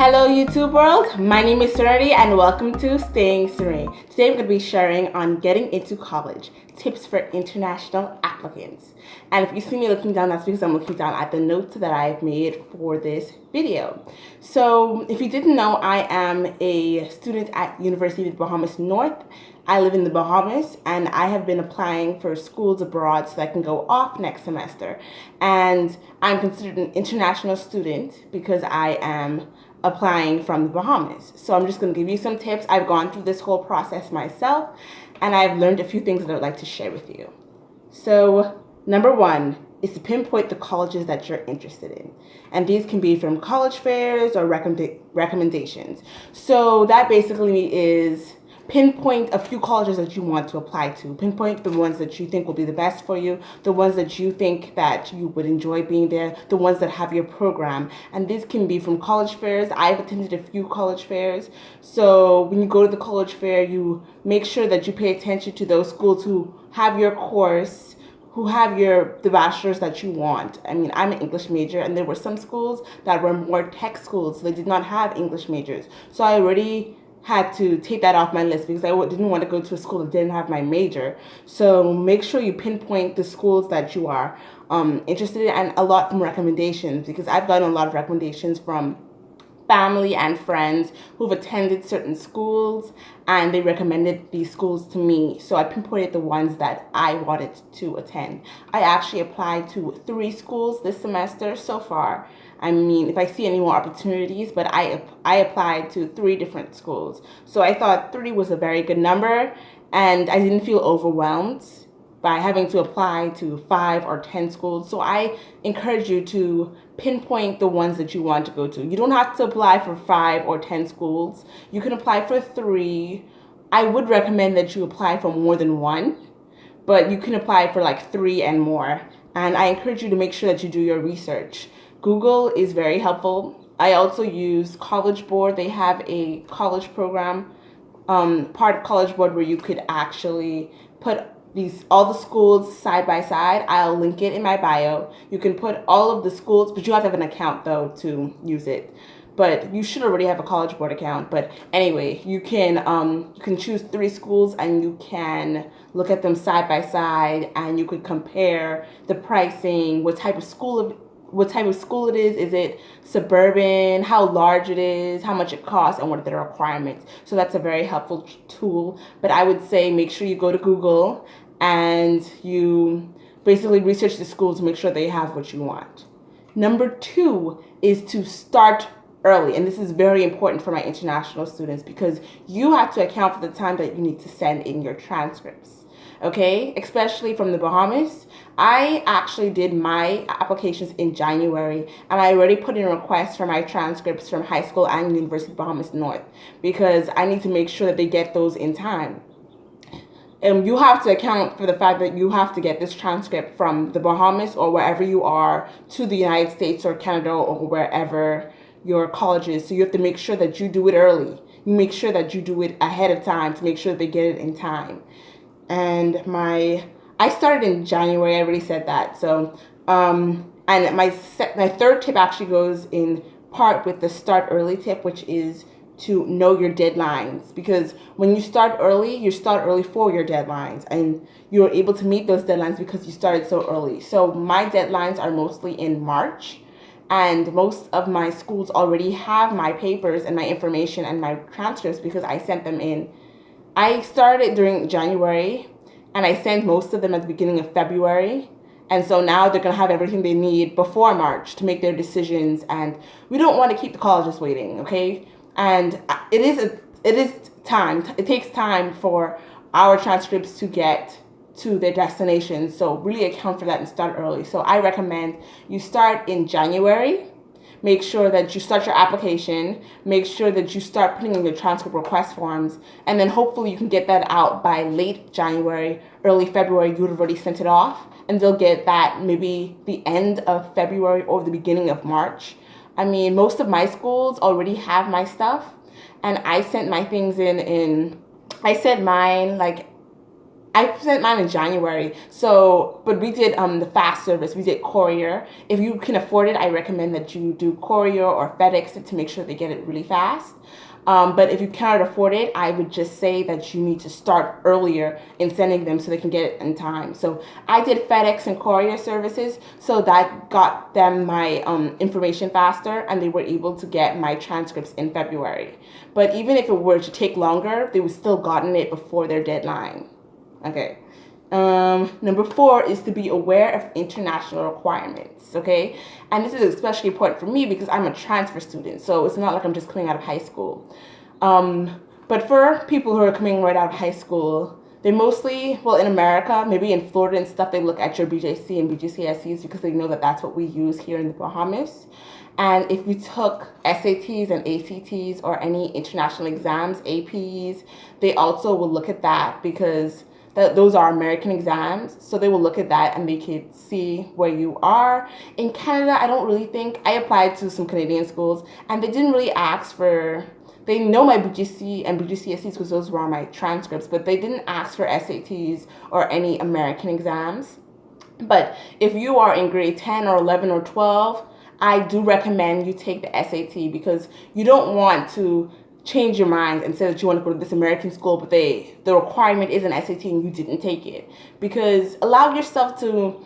Hello YouTube world, my name is Serenity and welcome to Staying Serene. Today I'm going to be sharing on getting into college, tips for international applicants. And if you see me looking down, that's because I'm looking down at the notes that I've made for this video. So if you didn't know, I am a student at University of the Bahamas North. I live in the Bahamas and I have been applying for schools abroad so that I can go off next semester. And I'm considered an international student because I am applying from the Bahamas. So I'm just going to give you some tips. I've gone through this whole process myself and I've learned a few things that I'd like to share with you. So number one is to pinpoint the colleges that you're interested in. And these can be from college fairs or recommendations. So that basically is pinpoint a few colleges that you want to apply to. Pinpoint the ones that you think will be the best for you, the ones that you think that you would enjoy being there, the ones that have your program. And these can be from college fairs. I've attended a few college fairs. So when you go to the college fair, you make sure that you pay attention to those schools who have your course, who have the bachelor's that you want. I mean, I'm an English major and there were some schools that were more tech schools. So they did not have English majors. So I already had to take that off my list because I didn't want to go to a school that didn't have my major. So make sure you pinpoint the schools that you are interested in, and a lot from recommendations, because I've gotten a lot of recommendations from family and friends who've attended certain schools and they recommended these schools to me. So I pinpointed the ones that I wanted to attend. I actually applied to 3 schools this semester so far. I mean, if I see any more opportunities, but I applied to 3 different schools. So I thought 3 was a very good number and I didn't feel overwhelmed by having to apply to 5 or 10 schools. So I encourage you to pinpoint the ones that you want to go to. You don't have to apply for 5 or 10 schools. You can apply for 3. I would recommend that you apply for more than 1, but you can apply for like 3 and more. And I encourage you to make sure that you do your research. Google is very helpful. I also use College Board. They have a college program, part of College Board, where you could actually put all the schools side by side. I'll link it in my bio. You can put all of the schools, but you have to have an account though to use it. But you should already have a College Board account. But anyway, you can choose 3 schools and you can look at them side by side and you could compare the pricing, what type of school it is. Is it suburban, how large it is, how much it costs, and what are the requirements. So that's a very helpful tool. But I would say make sure you go to Google and you basically research the schools to make sure they have what you want. Number 2 is to start early. And this is very important for my international students because you have to account for the time that you need to send in your transcripts. Okay, especially from the Bahamas. I actually did my applications in January and I already put in requests for my transcripts from high school and University of Bahamas North because I need to make sure that they get those in time. And you have to account for the fact that you have to get this transcript from the Bahamas or wherever you are to the United States or Canada or wherever your college is. So you have to make sure that you do it early. You make sure that you do it ahead of time to make sure that they get it in time. And I started in January, I already said that. So, and my 3rd tip actually goes in part with the start early tip, which is to know your deadlines. Because when you start early, you start early for your deadlines. And you're able to meet those deadlines because you started so early. So my deadlines are mostly in March. And most of my schools already have my papers and my information and my transcripts because I sent them in. I started during January and I sent most of them at the beginning of February. And so now they're going to have everything they need before March to make their decisions. And we don't want to keep the colleges waiting, okay? And it is time. It takes time for our transcripts to get to their destination. So really account for that and start early. So I recommend you start in January. Make sure that you start your application. Make sure that you start putting in your transcript request forms. And then hopefully you can get that out by late January, early February. You would have already sent it off. And they'll get that maybe the end of February or the beginning of March. I mean, most of my schools already have my stuff. And I sent my things I sent mine like I sent mine in January. So, but we did the fast service. We did courier. If you can afford it, I recommend that you do courier or FedEx to make sure they get it really fast. But if you cannot afford it, I would just say that you need to start earlier in sending them so they can get it in time. So I did FedEx and courier services, so that got them my information faster, and they were able to get my transcripts in February. But even if it were to take longer, they would still gotten it before their deadline. Okay. Number 4 is to be aware of international requirements, okay? And this is especially important for me because I'm a transfer student, so it's not like I'm just coming out of high school. But for people who are coming right out of high school, they mostly, well, in America, maybe in Florida and stuff, they look at your BJC and BGCSEs because they know that that's what we use here in the Bahamas. And if you took SATs and ACTs or any international exams, APs, they also will look at that because those are American exams, so they will look at that and they can see where you are. In Canada, I don't really think, I applied to some Canadian schools and they didn't really ask for, they know my BGC and BGCSEs because those were on my transcripts, but they didn't ask for SATs or any American exams. But if you are in grade 10 or 11 or 12, I do recommend you take the SAT because you don't want to change your mind and say that you want to go to this American school, but the requirement is an SAT and you didn't take it. Because allow yourself to,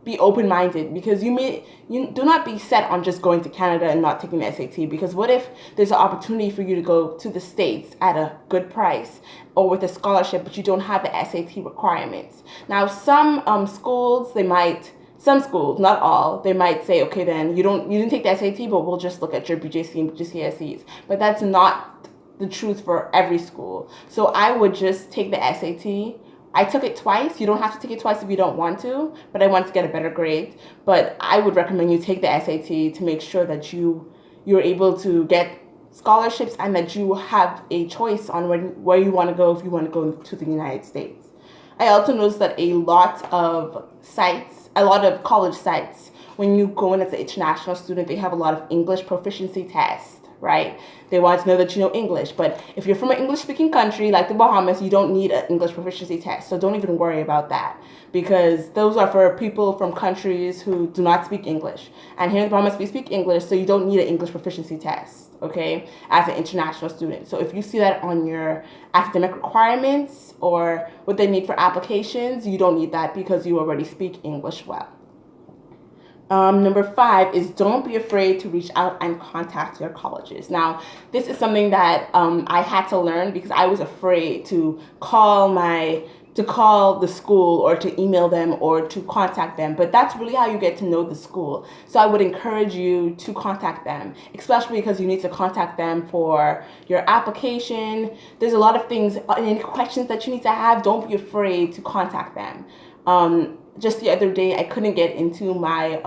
be open-minded, because you do not be set on just going to Canada and not taking the SAT, because what if there's an opportunity for you to go to the States at a good price or with a scholarship, but you don't have the SAT requirements. Now, some schools, some schools, not all, they might say, okay, then you didn't take the SAT, but we'll just look at your BJC and BGCSEs. But that's not the truth for every school. So I would just take the SAT. I took it twice. You don't have to take it twice if you don't want to, but I want to get a better grade. But I would recommend you take the SAT to make sure that you're able to get scholarships and that you have a choice on where you want to go if you want to go to the United States. I also noticed that a lot of college sites, when you go in as an international student, they have a lot of English proficiency tests, right? They want to know that you know English. But if you're from an English-speaking country like the Bahamas, you don't need an English proficiency test. So don't even worry about that, because those are for people from countries who do not speak English. And here in the Bahamas, we speak English, so you don't need an English proficiency test, okay, as an international student. So if you see that on your academic requirements or what they need for applications, you don't need that because you already speak English well. Number 5 is don't be afraid to reach out and contact your colleges. Now, this is something that I had to learn because I was afraid to call the school or to email them or to contact them. But that's really how you get to know the school. So I would encourage you to contact them, especially because you need to contact them for your application. There's a lot of things, any questions that you need to have, don't be afraid to contact them. Just the other day, I couldn't get into my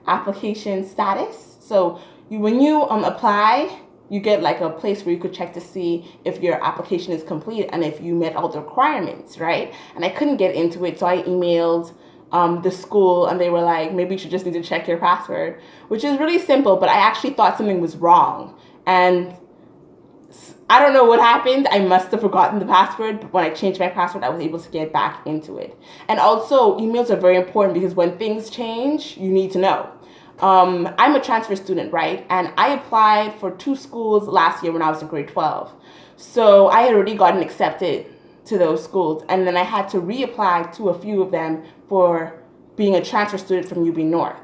application status. So when you apply, you get like a place where you could check to see if your application is complete and if you met all the requirements, right? And I couldn't get into it, so I emailed the school and they were like, maybe you should just need to check your password, which is really simple, but I actually thought something was wrong. And I don't know what happened. I must have forgotten the password, but when I changed my password, I was able to get back into it. And also, emails are very important because when things change, you need to know. I'm a transfer student, right? And I applied for 2 schools last year when I was in grade 12. So I had already gotten accepted to those schools. And then I had to reapply to a few of them for being a transfer student from UB North.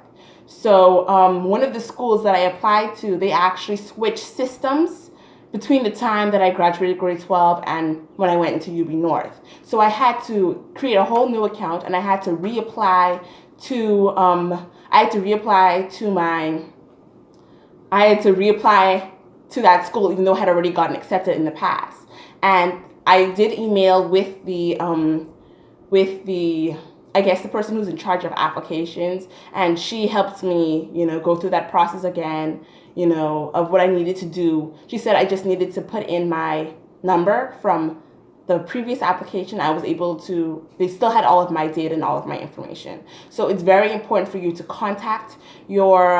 So one of the schools that I applied to, they actually switched systems between the time that I graduated grade 12 and when I went into UB North. So I had to create a whole new account and I had to reapply to that school even though I had already gotten accepted in the past. And I did email with the I guess the person who's in charge of applications, and she helped me, go through that process again, of what I needed to do. She said I just needed to put in my number from the previous application. They still had all of my data and all of my information. So it's very important for you to contact your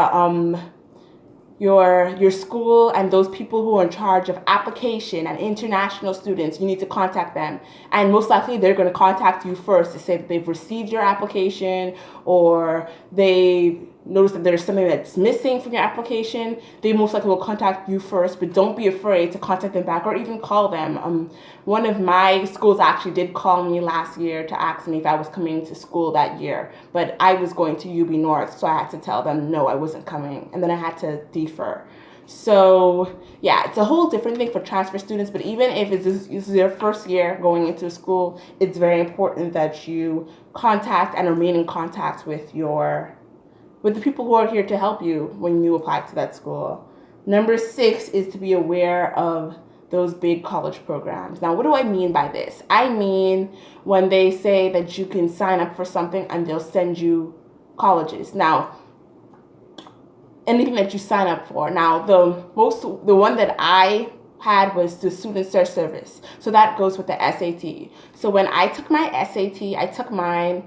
your school and those people who are in charge of application and international students, you need to contact them. And most likely they're going to contact you first to say that they've received your application, or they notice that there's something that's missing from your application. They most likely will contact you first, but don't be afraid to contact them back or even call them. One of my schools actually did call me last year to ask me if I was coming to school that year, but I was going to UB North, so I had to tell them no, I wasn't coming, and then I had to defer. So yeah, it's a whole different thing for transfer students, but even if this is your first year going into school, it's very important that you contact and remain in contact with the people who are here to help you when you apply to that school. Number 6 is to be aware of those big college programs. Now, what do I mean by this? I mean when they say that you can sign up for something and they'll send you colleges. Now, anything that you sign up for. Now, the one that I had was the Student Search Service. So that goes with the SAT. So when I took my SAT, I took mine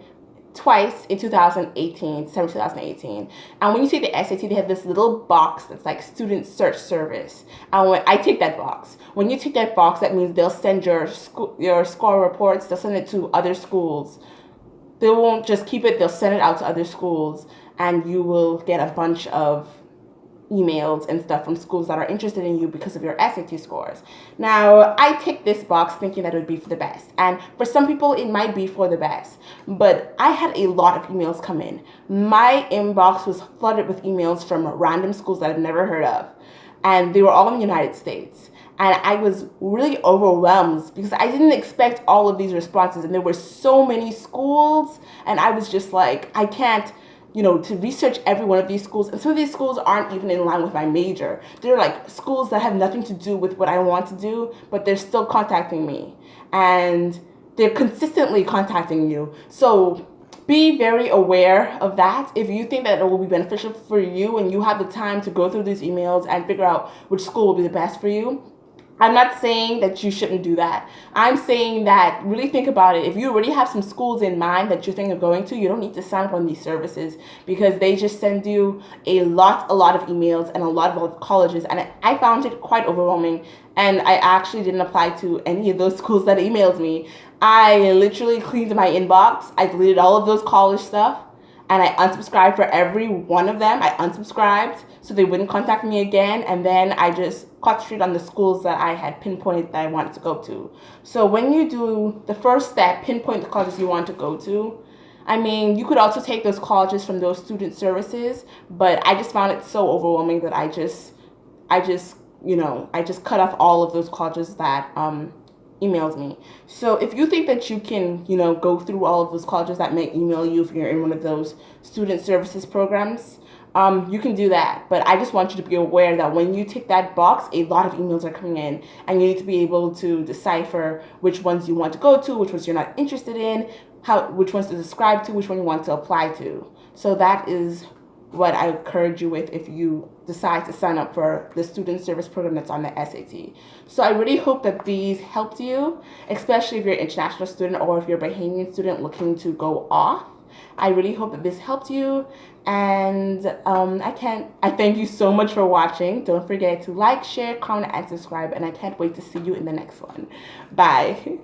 twice in 2018, December 2018. And when you take the SAT, they have this little box that's like Student Search Service. And when I take that box, when you take that box, that means they'll send your score reports, they'll send it to other schools. They won't just keep it, they'll send it out to other schools, and you will get a bunch of emails and stuff from schools that are interested in you because of your SAT scores. Now, I take this box thinking that it would be for the best. And for some people, it might be for the best. But I had a lot of emails come in. My inbox was flooded with emails from random schools that I've never heard of. And they were all in the United States. And I was really overwhelmed because I didn't expect all of these responses. And there were so many schools. And I was just like, I can't, to research every one of these schools. And some of these schools aren't even in line with my major. They're like schools that have nothing to do with what I want to do, but they're still contacting me. And they're consistently contacting you. So be very aware of that. If you think that it will be beneficial for you and you have the time to go through these emails and figure out which school will be the best for you, I'm not saying that you shouldn't do that. I'm saying that really think about it. If you already have some schools in mind that you think of going to, you don't need to sign up on these services because they just send you a lot of emails and a lot of colleges. And I found it quite overwhelming. And I actually didn't apply to any of those schools that emailed me. I literally cleaned my inbox. I deleted all of those college stuff. And I unsubscribed for every one of them. I unsubscribed so they wouldn't contact me again. And then I just concentrated on the schools that I had pinpointed that I wanted to go to. So when you do the first step, pinpoint the colleges you want to go to. I mean, you could also take those colleges from those student services, but I just found it so overwhelming that I just cut off all of those colleges that emailed me. So if you think that you can, go through all of those colleges that may email you if you're in one of those student services programs, you can do that. But I just want you to be aware that when you tick that box, a lot of emails are coming in, and you need to be able to decipher which ones you want to go to, which ones you're not interested in, which ones to subscribe to, which one you want to apply to. So that is what I encourage you with if you decide to sign up for the student service program that's on the SAT. So I really hope that these helped you, especially if you're an international student or if you're a Bahamian student looking to go off. I really hope that this helped you, and I thank you so much for watching. Don't forget to like, share, comment, and subscribe, and I can't wait to see you in the next one. Bye.